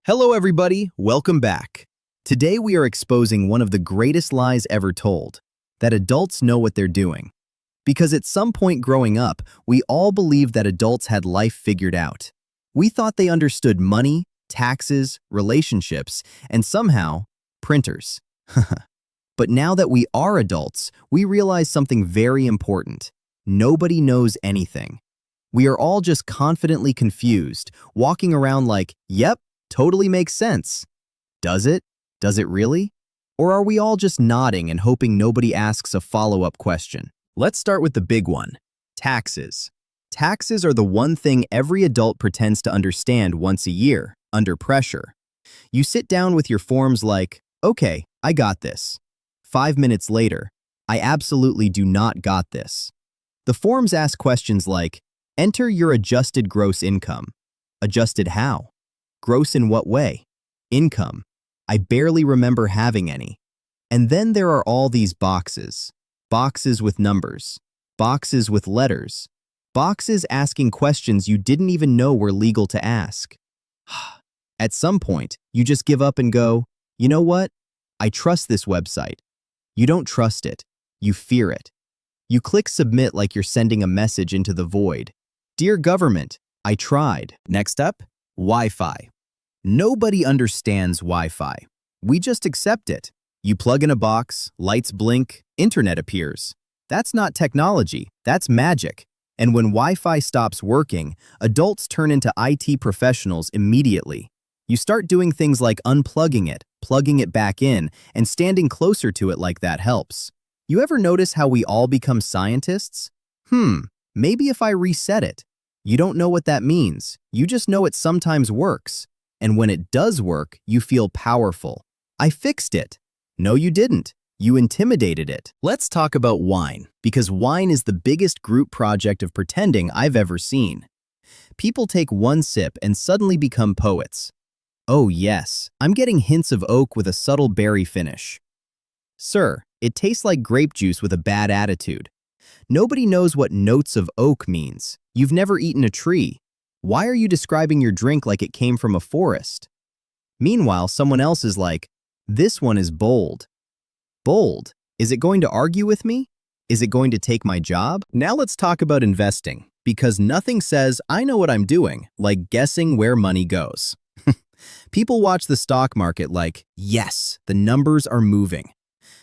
Hello everybody, welcome back. Today we are exposing one of the greatest lies ever told, that adults know what they're doing. Because at some point growing up, we all believed that adults had life figured out. We thought they understood money, taxes, relationships, and somehow, printers. But now that we are adults, we realize something very important. Nobody knows anything. We are all just confidently confused, walking around like, yep, totally makes sense. Does it? Does it really? Or are we all just nodding and hoping nobody asks a follow-up question? Let's start with the big one, taxes. Taxes are the one thing every adult pretends to understand once a year, under pressure. You sit down with your forms like, okay, I got this. 5 minutes later, I absolutely do not got this. The forms ask questions like, enter your adjusted gross income. Adjusted how? Gross in what way? Income. I barely remember having any. And then there are all these boxes. Boxes with numbers. Boxes with letters. Boxes asking questions you didn't even know were legal to ask. At some point, you just give up and go, you know what? I trust this website. You don't trust it. You fear it. You click submit like you're sending a message into the void. Dear government, I tried. Next up, Wi-Fi. Nobody understands Wi-Fi. We just accept it. You plug in a box, lights blink, internet appears. That's not technology, that's magic. And when Wi-Fi stops working, adults turn into IT professionals immediately. You start doing things like unplugging it, plugging it back in, and standing closer to it like that helps. You ever notice how we all become scientists? Maybe if I reset it. You don't know what that means. You just know it sometimes works. And when it does work, you feel powerful. I fixed it. No, you didn't. You intimidated it. Let's talk about wine, because wine is the biggest group project of pretending I've ever seen. People take one sip and suddenly become poets. Oh yes, I'm getting hints of oak with a subtle berry finish. Sir, it tastes like grape juice with a bad attitude. Nobody knows what notes of oak means. You've never eaten a tree. Why are you describing your drink like it came from a forest? Meanwhile, someone else is like, this one is bold. Bold? Is it going to argue with me? Is it going to take my job? Now let's talk about investing, because nothing says I know what I'm doing like guessing where money goes. People watch the stock market like, yes, the numbers are moving.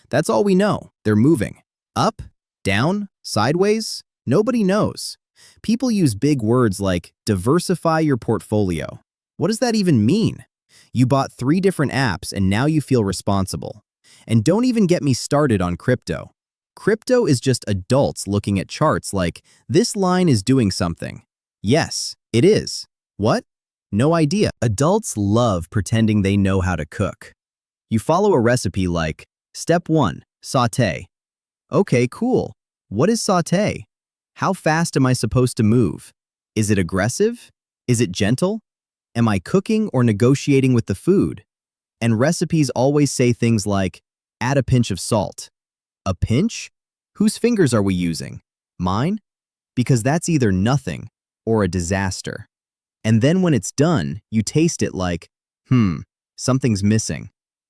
That's all we know. They're moving. Up? Down? Sideways? Nobody knows. People use big words like diversify your portfolio. What does that even mean? You bought 3 different apps and now you feel responsible. And don't even get me started on crypto. Crypto is just adults looking at charts like, this line is doing something. Yes, it is. What? No idea. Adults love pretending they know how to cook. You follow a recipe like, step 1, saute. Okay, cool. What is saute? How fast am I supposed to move? Is it aggressive? Is it gentle? Am I cooking or negotiating with the food? And recipes always say things like, add a pinch of salt. A pinch? Whose fingers are we using? Mine? Because that's either nothing or a disaster. And then when it's done, you taste it like, something's missing.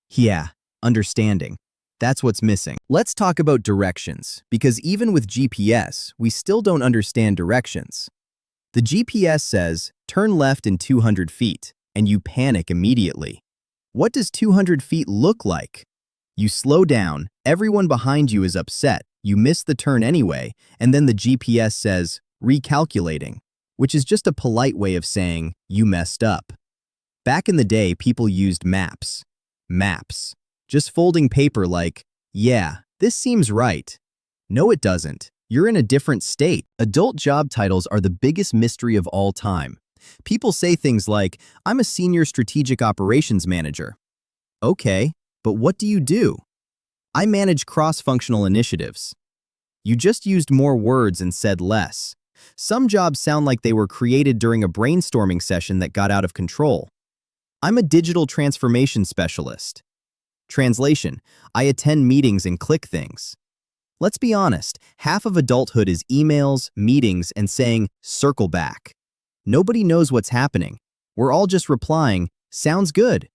Yeah, understanding. That's what's missing. Let's talk about directions, because even with GPS, we still don't understand directions. The GPS says, turn left in 200 feet, and you panic immediately. What does 200 feet look like? You slow down, everyone behind you is upset, you miss the turn anyway, and then the GPS says, recalculating, which is just a polite way of saying, you messed up. Back in the day, people used maps. Maps. Just folding paper like, yeah, this seems right. No, it doesn't. You're in a different state. Adult job titles are the biggest mystery of all time. People say things like, I'm a senior strategic operations manager. Okay, but what do you do? I manage cross-functional initiatives. You just used more words and said less. Some jobs sound like they were created during a brainstorming session that got out of control. I'm a digital transformation specialist. Translation, I attend meetings and click things. Let's be honest, half of adulthood is emails, meetings, and saying, circle back. Nobody knows what's happening. We're all just replying, Sounds good.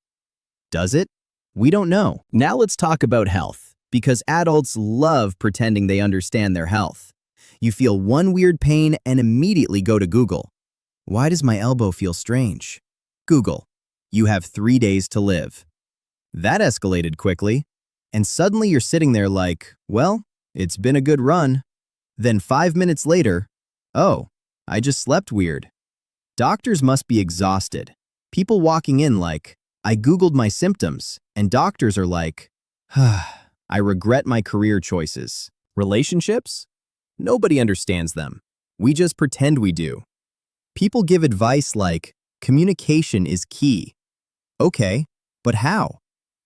Does it? We don't know. Now let's talk about health, because adults love pretending they understand their health. You feel one weird pain and immediately go to Google. Why does my elbow feel strange? Google. You have 3 days to live. That escalated quickly, and suddenly you're sitting there like, well, it's been a good run. Then 5 minutes later, oh, I just slept weird. Doctors must be exhausted. People walking in like, I Googled my symptoms, and doctors are like, I regret my career choices. Relationships? Nobody understands them. We just pretend we do. People give advice like, communication is key. Okay, but how?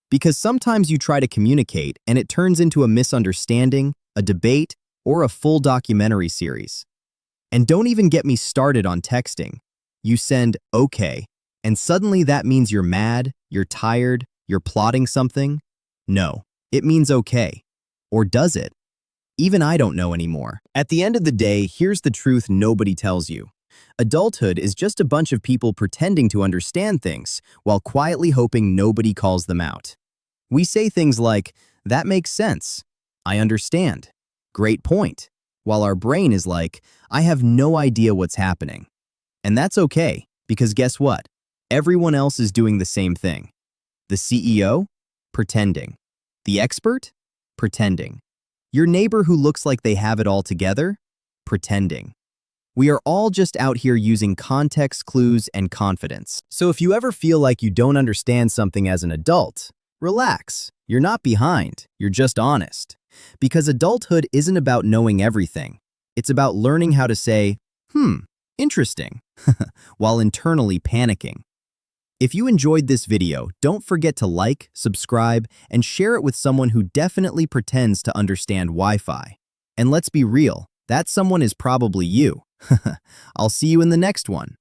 Because sometimes you try to communicate and it turns into a misunderstanding, a debate, or a full documentary series. And don't even get me started on texting. You send okay, and suddenly that means you're mad, you're tired, you're plotting something. No, it means okay. Or does it? Even I don't know anymore. At the end of the day, here's the truth nobody tells you. Adulthood is just a bunch of people pretending to understand things while quietly hoping nobody calls them out. We say things like, that makes sense. I understand. Great point. While our brain is like, I have no idea what's happening. And that's okay, because guess what? Everyone else is doing the same thing. The CEO? Pretending. The expert? Pretending. Your neighbor who looks like they have it all together? Pretending. We are all just out here using context clues and confidence. So if you ever feel like you don't understand something as an adult, relax. You're not behind. You're just honest. Because adulthood isn't about knowing everything. It's about learning how to say, interesting, while internally panicking. If you enjoyed this video, don't forget to like, subscribe, and share it with someone who definitely pretends to understand Wi-Fi. And let's be real, that someone is probably you. I'll see you in the next one.